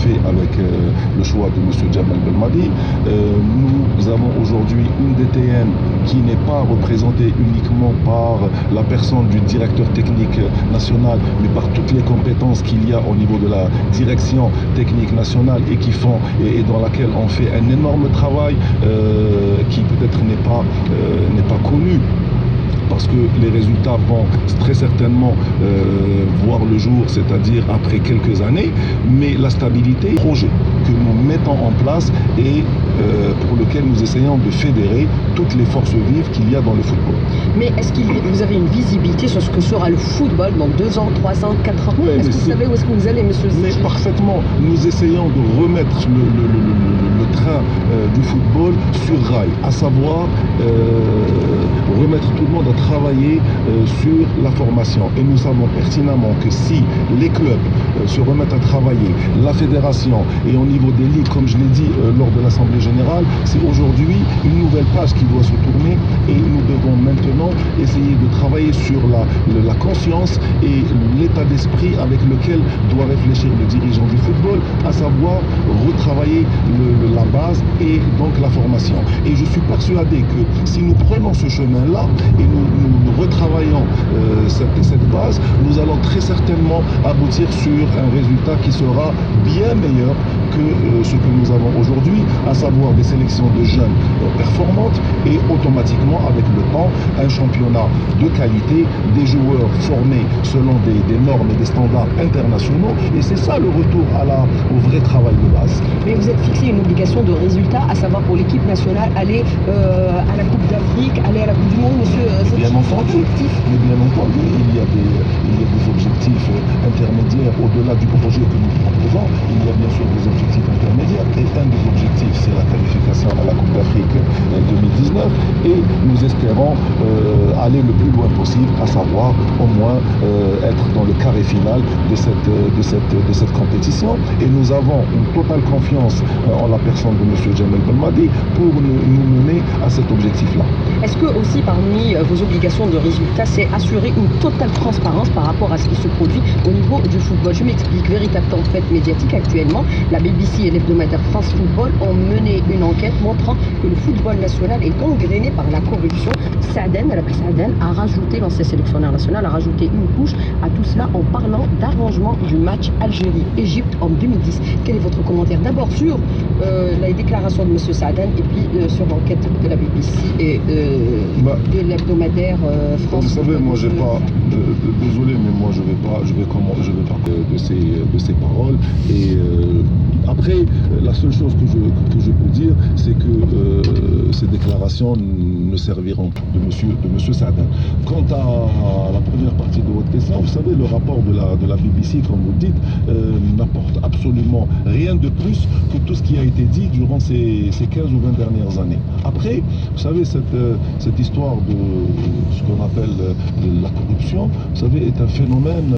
fait avec le choix de M. Jamel Belmadi. Nous avons aujourd'hui une DTN qui n'est pas représentée uniquement par la personne du directeur technique national, mais par toutes les compétences qu'il y a au niveau de la direction technique nationale et dans laquelle on fait un énorme travail qui peut-être n'est pas connu, parce que les résultats vont très certainement voir le jour, c'est-à-dire après quelques années, mais la stabilité, le projet que nous mettons en place et pour lequel nous essayons de fédérer toutes les forces vives qu'il y a dans le football. Mais est-ce que vous avez une visibilité sur ce que sera le football dans 2 ans, 3 ans, 4 ans? Oui, est-ce que vous savez où est-ce que vous allez, monsieur Mais parfaitement, nous essayons de remettre le train du football sur rail, à savoir remettre tout le monde à travailler sur la formation. Et nous savons pertinemment que si les clubs se remettent à travailler, la fédération et au niveau des ligues, comme je l'ai dit lors de l'Assemblée générale, c'est aujourd'hui une nouvelle page qui doit se tourner et nous devons maintenant essayer de travailler sur la conscience et l'état d'esprit avec lequel doit réfléchir le dirigeant du football, à savoir retravailler la base et donc la formation. Et je suis persuadé que si nous prenons ce chemin-là et nous retravaillons cette base, nous allons très certainement aboutir sur un résultat qui sera bien meilleur que ce que nous avons aujourd'hui, à savoir des sélections de jeunes performantes et automatiquement avec le temps un championnat de qualité, des joueurs formés selon des normes et des standards internationaux, et c'est ça le retour au vrai travail de base. Mais vous êtes fixé une obligation de résultat, à savoir pour l'équipe nationale aller à la Coupe d'Afrique, aller à la Coupe du Monde, monsieur. Bien entendu, mais bien entendu, il y a des objectifs intermédiaires au-delà du projet que nous proposons. Il y a bien sûr des objectifs intermédiaires, et un des objectifs, c'est la qualification à la Coupe d'Afrique 2019, et nous espérons aller le plus loin possible, à savoir au moins être dans le carré final de cette compétition, et nous avons une totale confiance en la personne de M. Jamel Belmadi pour nous mener à cet objectif-là. Est-ce que aussi parmi vos obligations de résultat, c'est assurer une totale transparence par rapport à ce qui se produit au niveau du football? Je m'explique, véritable tempête médiatique actuellement, la BBC et l'hebdomadaire France Football ont mené une enquête montrant que le football national est gangréné par la corruption. Saaden, la presse Saaden, a rajouté, l'ancien sélectionneur national, a rajouté une couche à tout cela en parlant d'arrangement du match Algérie-Égypte en 2010. Quel est votre commentaire d'abord sur la déclaration de M. Saaden et puis sur l'enquête de la BBC et de l'hebdomadaire France? Vous savez, moi j'ai pas, désolé, mais moi je vais pas de ces paroles. Et après, la seule chose que je peux dire, c'est que ces déclarations ne serviront de monsieur Saaden. Quant à la première partie de votre question, vous savez, le rapport de la BBC, comme vous le dites, n'apporte absolument rien de plus que tout ce qui a été dit durant ces 15 ou 20 dernières années. Après, vous savez, cette histoire de ce qu'on appelle la corruption, vous savez, est un phénomène